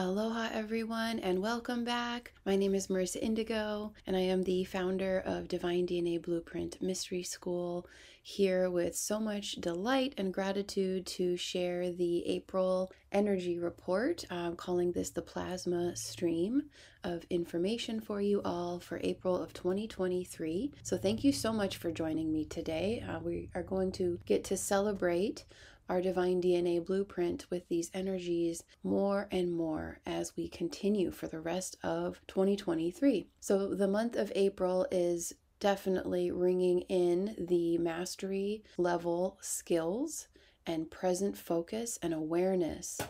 Aloha everyone and welcome back. My name is Merissa Indigo and I am the founder of Divine DNA Blueprint Mystery School, here with so much delight and gratitude to share the April energy report. I'm calling this the plasma stream of information for you all for April of 2023. So thank you so much for joining me today. We are going to get to celebrate our divine DNA blueprint with these energies more and more as we continue for the rest of 2023. So the month of April is definitely ringing in the mastery level skills and present focus and awareness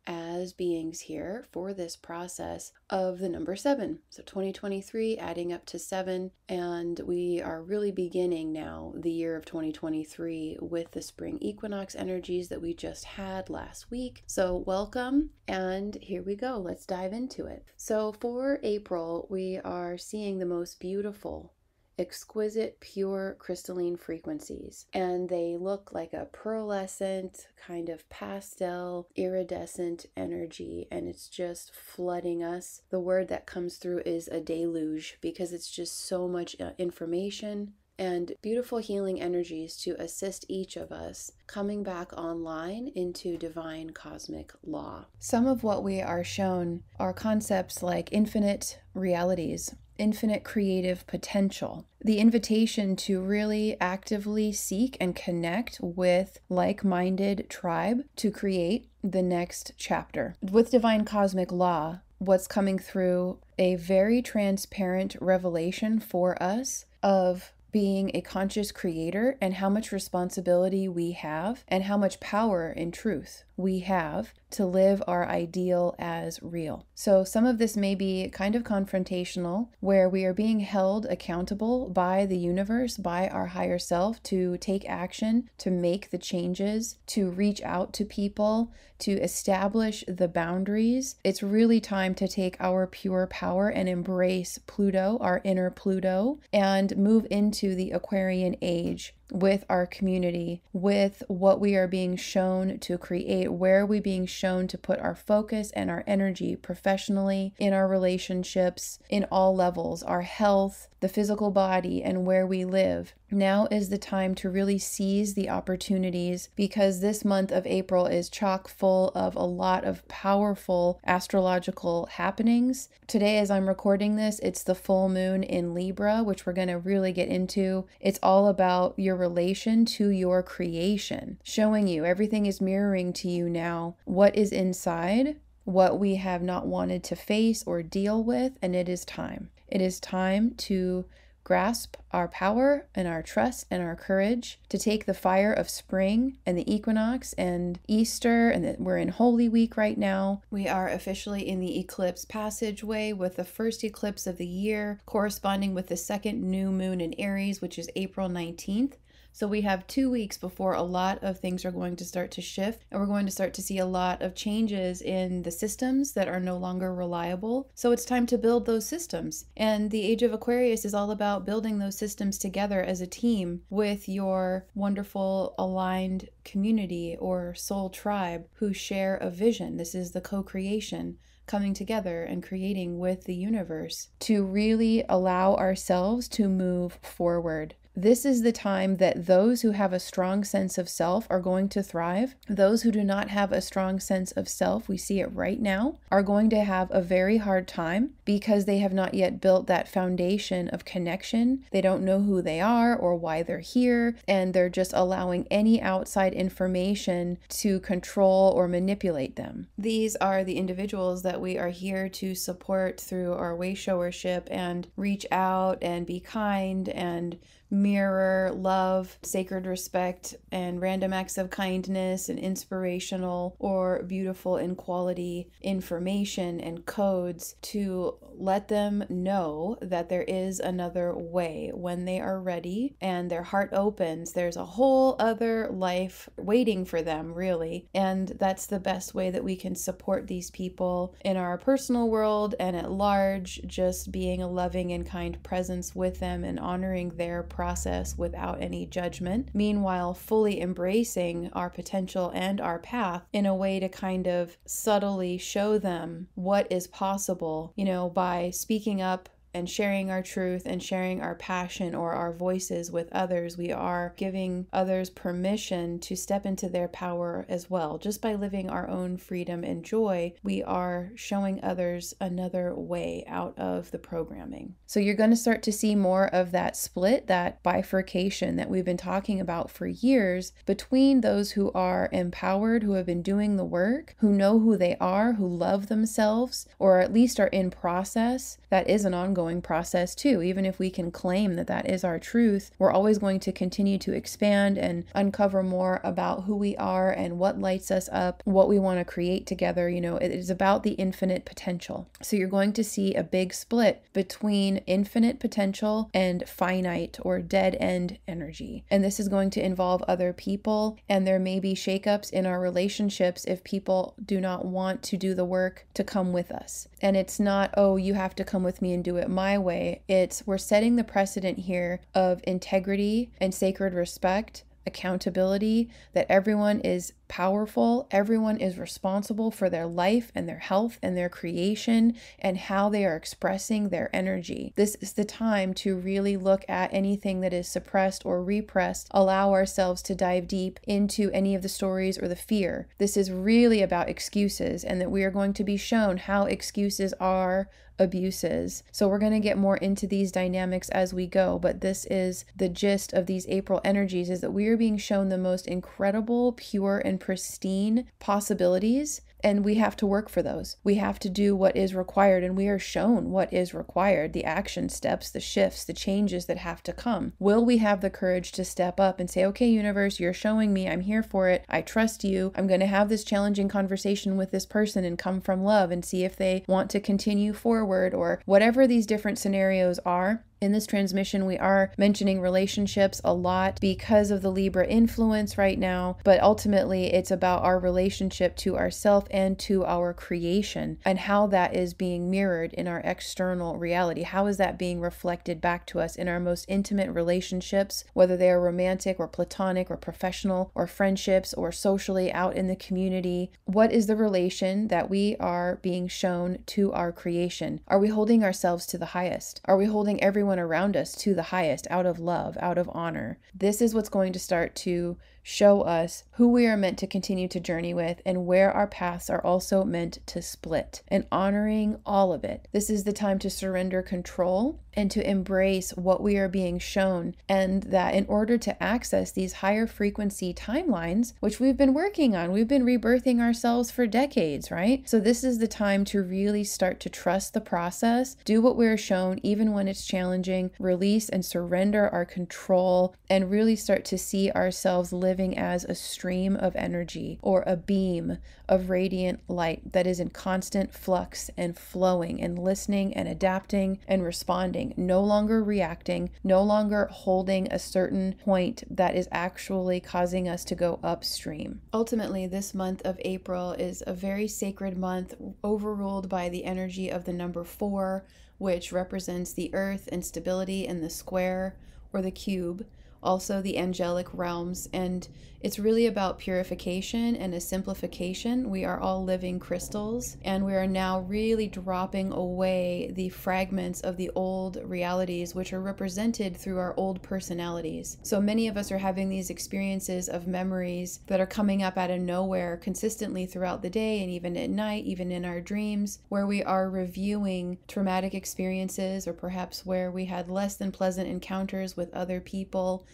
as beings here for this process of the number 7. So 2023 adding up to 7, and we are really beginning now the year of 2023 with the spring equinox energies that we just had last week. So welcome, and here we go. Let's dive into it. So for April, we are seeing the most beautiful, exquisite, pure crystalline frequencies, and they look like a pearlescent kind of pastel iridescent energy, and it's just flooding us. The word that comes through is a deluge because it's just so much information and beautiful healing energies to assist each of us coming back online into divine cosmic law. Some of what we are shown are concepts like infinite realities, infinite creative potential, the invitation to really actively seek and connect with like-minded tribe to create the next chapter. With divine cosmic law, what's coming through a very transparent revelation for us of being a conscious creator and how much responsibility we have and how much power in truth we have to live our ideal as real. So some of this may be kind of confrontational, where we are being held accountable by the universe, by our higher self, to take action, to make the changes, to reach out to people, to establish the boundaries. It's really time to take our pure power and embrace Pluto, our inner Pluto, and move into the Aquarian age with our community, with what we are being shown to create. Where are we being shown to put our focus and our energy professionally, in our relationships, in all levels, our health, the physical body, and where we live. Now is the time to really seize the opportunities, because this month of April is chock full of a lot of powerful astrological happenings. Today, as I'm recording this, it's the full moon in Libra, which we're going to really get into. It's all about your relation to your creation, showing you everything is mirroring to you now what is inside, what we have not wanted to face or deal with, and it is time. It is time to grasp our power and our trust and our courage to take the fire of spring and the equinox and Easter, and that we're in Holy Week right now. We are officially in the eclipse passageway, with the first eclipse of the year corresponding with the second new moon in Aries, which is April 19th. So we have 2 weeks before a lot of things are going to start to shift, and we're going to start to see a lot of changes in the systems that are no longer reliable. So it's time to build those systems. And the Age of Aquarius is all about building those systems together as a team with your wonderful aligned community or soul tribe who share a vision. This is the co-creation, coming together and creating with the universe to really allow ourselves to move forward. This is the time that those who have a strong sense of self are going to thrive. Those who do not have a strong sense of self, we see it right now, are going to have a very hard time because they have not yet built that foundation of connection. They don't know who they are or why they're here, and they're just allowing any outside information to control or manipulate them. These are the individuals that we are here to support through our way showership and reach out and be kind and mirror, love, sacred respect, and random acts of kindness and inspirational or beautiful in quality information and codes to let them know that there is another way when they are ready and their heart opens. There's a whole other life waiting for them, really. And that's the best way that we can support these people in our personal world and at large, just being a loving and kind presence with them and honoring their process without any judgment. Meanwhile, fully embracing our potential and our path in a way to kind of subtly show them what is possible, by speaking up and sharing our truth and sharing our passion or our voices with others. We are giving others permission to step into their power as well. Just by living our own freedom and joy, we are showing others another way out of the programming. So you're going to start to see more of that split, that bifurcation that we've been talking about for years between those who are empowered, who have been doing the work, who know who they are, who love themselves, or at least are in process. That is an ongoing process too. Even if we can claim that that is our truth, we're always going to continue to expand and uncover more about who we are and what lights us up, what we want to create together. It is about the infinite potential. So you're going to see a big split between infinite potential and finite or dead end energy. And this is going to involve other people, and there may be shakeups in our relationships if people do not want to do the work to come with us. And it's not, oh, you have to come with me and do it my way. We're setting the precedent here of integrity and sacred respect, accountability, that everyone is powerful, everyone is responsible for their life and their health and their creation and how they are expressing their energy. This is the time to really look at anything that is suppressed or repressed, allow ourselves to dive deep into any of the stories or the fear. This is really about excuses, and that we are going to be shown how excuses are abuses. So we're going to get more into these dynamics as we go, but this is the gist of these April energies, is that we are being shown the most incredible, pure, and pristine possibilities. And we have to work for those. We have to do what is required, and we are shown what is required, the action steps, the shifts, the changes that have to come. Will we have the courage to step up and say, okay, universe, you're showing me, I'm here for it, I trust you, I'm going to have this challenging conversation with this person and come from love and see if they want to continue forward, or whatever these different scenarios are. In this transmission, we are mentioning relationships a lot because of the Libra influence right now, but ultimately it's about our relationship to ourself and to our creation, and how that is being mirrored in our external reality. How is that being reflected back to us in our most intimate relationships, whether they are romantic or platonic or professional or friendships or socially out in the community? What is the relation that we are being shown to our creation? Are we holding ourselves to the highest? Are we holding everyone around us to the highest, out of love, out of honor? This is what's going to start to show us who we are meant to continue to journey with, and where our paths are also meant to split, and honoring all of it. This is the time to surrender control and to embrace what we are being shown, and that in order to access these higher frequency timelines, which we've been working on, we've been rebirthing ourselves for decades, right? So this is the time to really start to trust the process, do what we're shown even when it's challenging, release and surrender our control, and really start to see ourselves living as a stream of energy, or a beam of radiant light that is in constant flux and flowing and listening and adapting and responding, no longer reacting, no longer holding a certain point that is actually causing us to go upstream. Ultimately, this month of April is a very sacred month, overruled by the energy of the number 4, which represents the earth and stability in the square or the cube, also the angelic realms, and it's really about purification and a simplification. We are all living crystals, and we are now really dropping away the fragments of the old realities, which are represented through our old personalities. So many of us are having these experiences of memories that are coming up out of nowhere consistently throughout the day, and even at night, even in our dreams, where we are reviewing traumatic experiences, or perhaps where we had less than pleasant encounters with other people,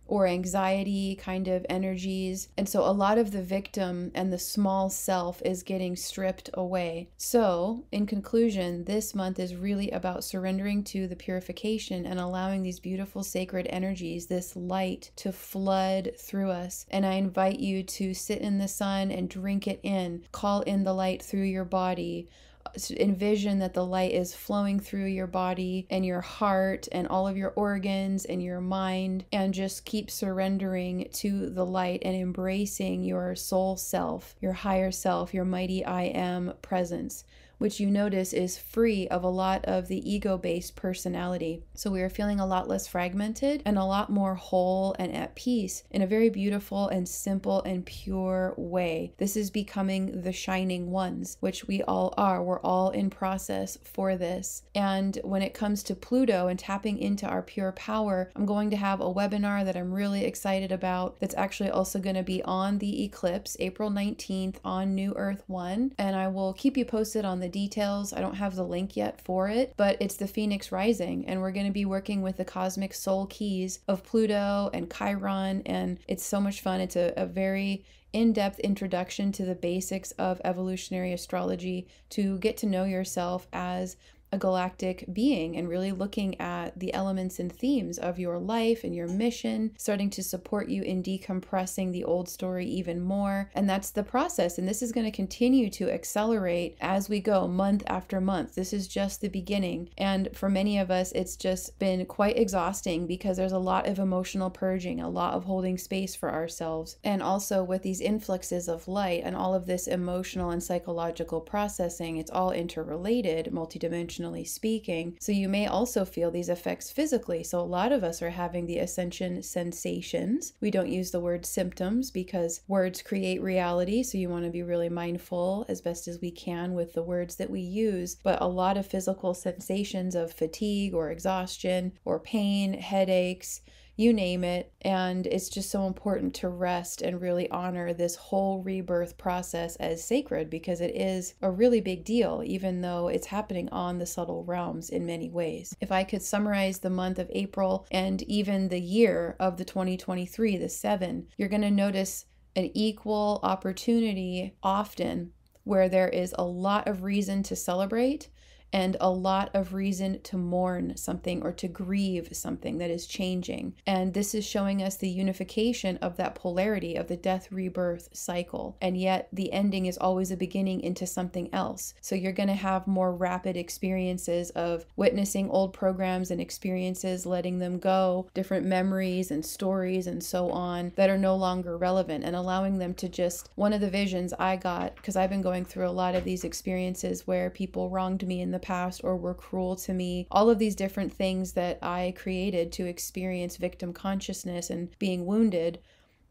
or anxiety kind of energies. And so a lot of the victim and the small self is getting stripped away. So in conclusion, this month is really about surrendering to the purification and allowing these beautiful sacred energies, this light, to flood through us. And I invite you to sit in the sun and drink it in. Call in the light through your body. Envision that the light is flowing through your body and your heart and all of your organs and your mind, and just keep surrendering to the light and embracing your soul self, your higher self, your mighty I am presence. which you notice is free of a lot of the ego-based personality. So we are feeling a lot less fragmented and a lot more whole and at peace in a very beautiful and simple and pure way. This is becoming the shining ones, which we all are. We're all in process for this. And when it comes to Pluto and tapping into our pure power, I'm going to have a webinar that I'm really excited about that's actually also going to be on the eclipse, April 19th on New Earth 1. And I will keep you posted on the details. I don't have the link yet for it, but it's the Phoenix Rising. And we're going to be working with the cosmic soul keys of Pluto and Chiron. And it's so much fun. It's a very in-depth introduction to the basics of evolutionary astrology to get to know yourself as a galactic being and really looking at the elements and themes of your life and your mission, starting to support you in decompressing the old story even more. And that's the process. And this is going to continue to accelerate as we go month after month. This is just the beginning. And for many of us, it's just been quite exhausting because there's a lot of emotional purging, a lot of holding space for ourselves. And also with these influxes of light and all of this emotional and psychological processing, it's all interrelated, multidimensional speaking. So you may also feel these effects physically. So a lot of us are having the ascension sensations. We don't use the word symptoms because words create reality. So you want to be really mindful as best as we can with the words that we use. But a lot of physical sensations of fatigue or exhaustion or pain, headaches, you name it. And it's just so important to rest and really honor this whole rebirth process as sacred because it is a really big deal, even though it's happening on the subtle realms in many ways. If I could summarize the month of April and even the year of the 2023, the 7, you're going to notice an equal opportunity often where there is a lot of reason to celebrate and a lot of reason to mourn something or to grieve something that is changing. And this is showing us the unification of that polarity of the death rebirth cycle. And yet the ending is always a beginning into something else. So you're going to have more rapid experiences of witnessing old programs and experiences, letting them go, different memories and stories and so on that are no longer relevant, and allowing them to just, one of the visions I got, because I've been going through a lot of these experiences where people wronged me in the past or were cruel to me, all of these different things that I created to experience victim consciousness and being wounded.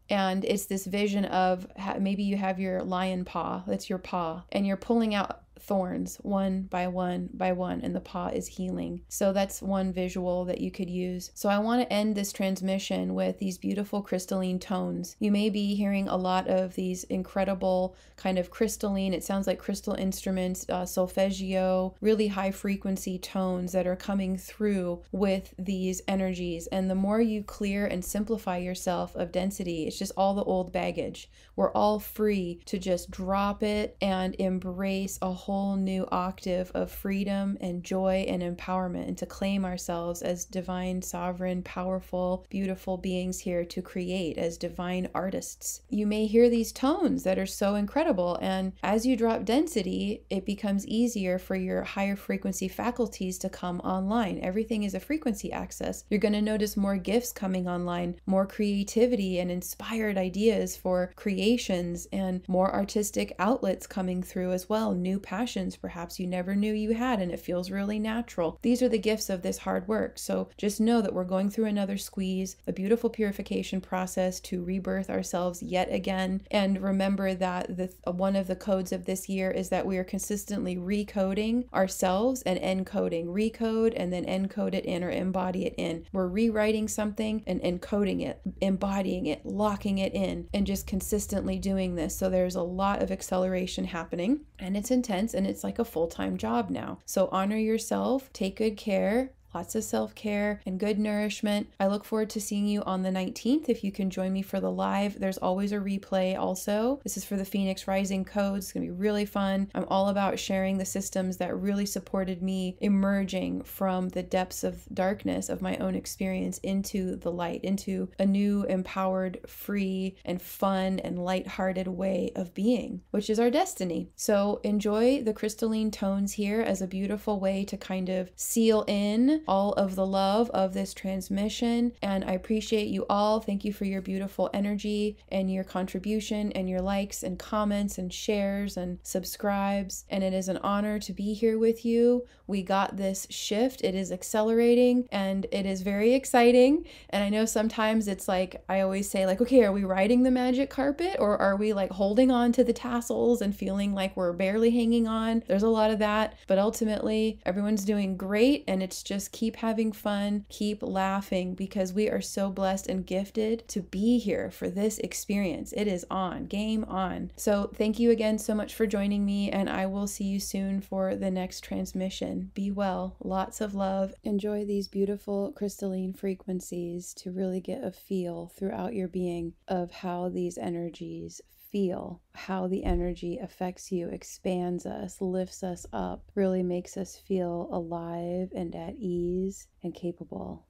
And it's this vision of maybe you have your lion paw, that's your paw, and you're pulling out thorns one by one by one, and the paw is healing. So that's one visual that you could use. So I want to end this transmission with these beautiful crystalline tones. You may be hearing a lot of these incredible kind of crystalline, it sounds like crystal instruments, solfeggio, really high frequency tones that are coming through with these energies. And the more you clear and simplify yourself of density, it's just all the old baggage. We're all free to just drop it and embrace a whole new octave of freedom and joy and empowerment, and to claim ourselves as divine, sovereign, powerful, beautiful beings here to create as divine artists. You may hear these tones that are so incredible, and as you drop density, it becomes easier for your higher frequency faculties to come online. Everything is a frequency access. You're going to notice more gifts coming online, more creativity and inspired ideas for creations, and more artistic outlets coming through as well, new passions perhaps you never knew you had, and it feels really natural. These are the gifts of this hard work. So just know that we're going through another squeeze, a beautiful purification process to rebirth ourselves yet again. And remember that one of the codes of this year is that we are consistently recoding ourselves and encoding. Recode and then encode it in or embody it in. We're rewriting something and encoding it, embodying it, locking it in, and just consistently doing this. So there's a lot of acceleration happening, and it's intense, and it's like a full-time job now. So honor yourself, take good care, lots of self-care and good nourishment. I look forward to seeing you on the 19th. If you can join me for the live, there's always a replay also. This is for the Phoenix Rising codes. It's gonna be really fun. I'm all about sharing the systems that really supported me emerging from the depths of darkness of my own experience into the light, into a new, empowered, free, and fun and lighthearted way of being, which is our destiny. So enjoy the crystalline tones here as a beautiful way to kind of seal in all of the love of this transmission. And I appreciate you all. Thank you for your beautiful energy and your contribution and your likes and comments and shares and subscribes. And it is an honor to be here with you. We got this shift. It is accelerating and it is very exciting. And I know sometimes it's like, I always say like, okay, are we riding the magic carpet or are we like holding on to the tassels and feeling like we're barely hanging on? There's a lot of that, but ultimately everyone's doing great. And it's just keep having fun, keep laughing, because we are so blessed and gifted to be here for this experience. It is on, game on. So thank you again so much for joining me, and I will see you soon for the next transmission. Be well, lots of love. Enjoy these beautiful crystalline frequencies to really get a feel throughout your being of how these energies feel, how the energy affects you, expands us, lifts us up, really makes us feel alive and at ease and capable.